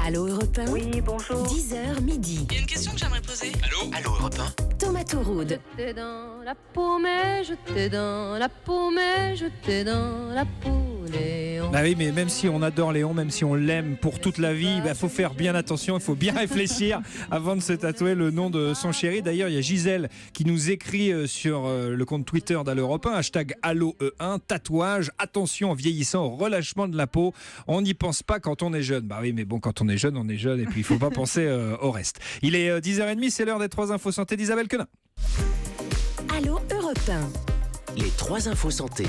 Allô Europe 1. Oui, bonjour. 10h midi. Il y a une question que j'aimerais poser. Allô Europe 1. Thomas Touroud. J'étais dans la peau, mais j'étais dans la peau, mais j'étais dans la peau, Léon. Bah oui, mais même si on adore Léon, même si on l'aime pour toute la vie, faut faire bien attention, il faut bien réfléchir avant de se tatouer le nom de son chéri. D'ailleurs, il y a Gisèle qui nous écrit sur le compte Twitter d'Allo Europe 1, hashtag Allo E1, tatouage, attention en vieillissant au relâchement de la peau. On n'y pense pas quand on est jeune. Bah oui, mais bon, quand on est jeune, et puis il faut pas penser au reste. Il est 10h30, c'est l'heure des 3 infos santé d'Isabelle Quenin. Allô Europe 1. Les 3 infos santé.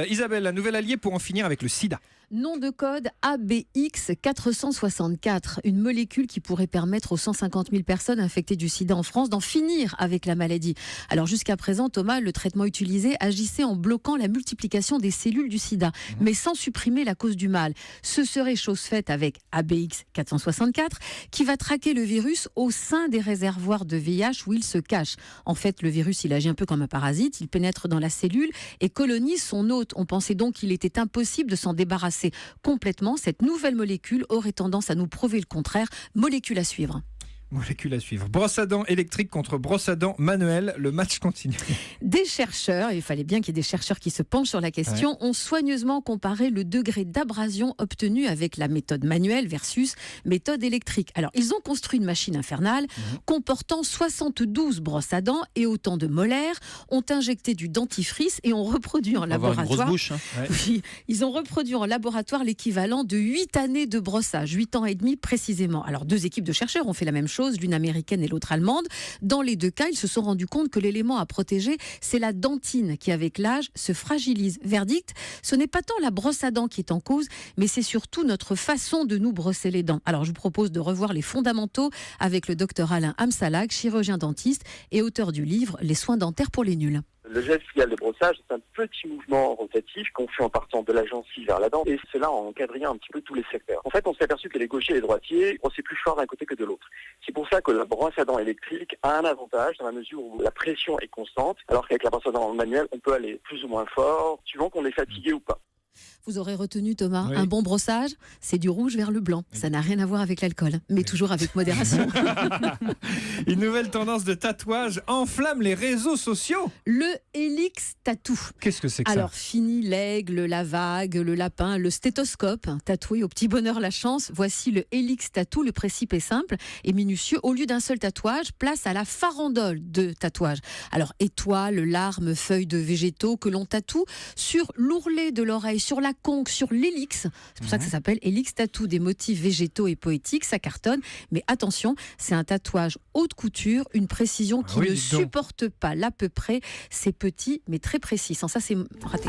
Isabelle, la nouvelle alliée pour en finir avec le sida. Nom de code ABX464, une molécule qui pourrait permettre aux 150 000 personnes infectées du sida en France d'en finir avec la maladie. Alors jusqu'à présent, Thomas, le traitement utilisé agissait en bloquant la multiplication des cellules du sida, mais sans supprimer la cause du mal. Ce serait chose faite avec ABX464, qui va traquer le virus au sein des réservoirs de VIH où il se cache. En fait, le virus, il agit un peu comme un parasite, il pénètre dans la cellule et colonise son hôte. On pensait donc qu'il était impossible de s'en débarrasser complètement. Cette nouvelle molécule aurait tendance à nous prouver le contraire. Molécule à suivre. Molécule à suivre. Brosse à dents électrique contre brosse à dents manuelle. Le match continue. Des chercheurs, il fallait bien qu'il y ait des chercheurs qui se penchent sur la question, ont soigneusement comparé le degré d'abrasion obtenu avec la méthode manuelle versus méthode électrique. Alors, ils ont construit une machine infernale comportant 72 brosses à dents et autant de molaires, ont injecté du dentifrice et ont reproduit en laboratoire. Une grosse bouche, hein. Ouais. Oui, ils ont reproduit en laboratoire l'équivalent de 8 années de brossage, 8 ans et demi précisément. Alors, 2 équipes de chercheurs ont fait la même chose, l'une américaine et l'autre allemande. Dans les 2 cas, ils se sont rendus compte que l'élément à protéger, c'est la dentine qui, avec l'âge, se fragilise. Verdict, ce n'est pas tant la brosse à dents qui est en cause, mais c'est surtout notre façon de nous brosser les dents. Alors, je vous propose de revoir les fondamentaux avec le docteur Alain Amsalag, chirurgien dentiste et auteur du livre « Les soins dentaires pour les nuls ». Le geste filial de brossage, c'est un petit mouvement rotatif qu'on fait en partant de la gencive vers la dent, et cela en quadrillant un petit peu tous les secteurs. En fait, on s'est aperçu que les gauchers et les droitiers brossaient plus fort d'un côté que de l'autre. C'est pour ça que la brosse à dents électrique a un avantage dans la mesure où la pression est constante, alors qu'avec la brosse à dents manuelle, on peut aller plus ou moins fort, suivant qu'on est fatigué ou pas. Vous aurez retenu, Thomas, oui. Un bon brossage, c'est du rouge vers le blanc. Ça n'a rien à voir avec l'alcool, mais toujours avec modération. Une nouvelle tendance de tatouage enflamme les réseaux sociaux. Le Helix Tattoo. Qu'est-ce que c'est que Alors, fini l'aigle, la vague, le lapin, le stéthoscope, tatoué au petit bonheur la chance. Voici le Helix Tattoo. Le principe est simple et minutieux. Au lieu d'un seul tatouage, place à la farandole de tatouage. Alors, étoiles, larmes, feuilles de végétaux que l'on tatoue sur l'ourlet de l'oreille, sur la conque, sur l'hélix. C'est pour ça que ça s'appelle Helix Tattoo. Des motifs végétaux et poétiques, ça cartonne. Mais attention, c'est un tatouage haute couture, une précision qui ne supporte pas l'à peu près. C'est petit, mais très précis. Sans ça, c'est raté.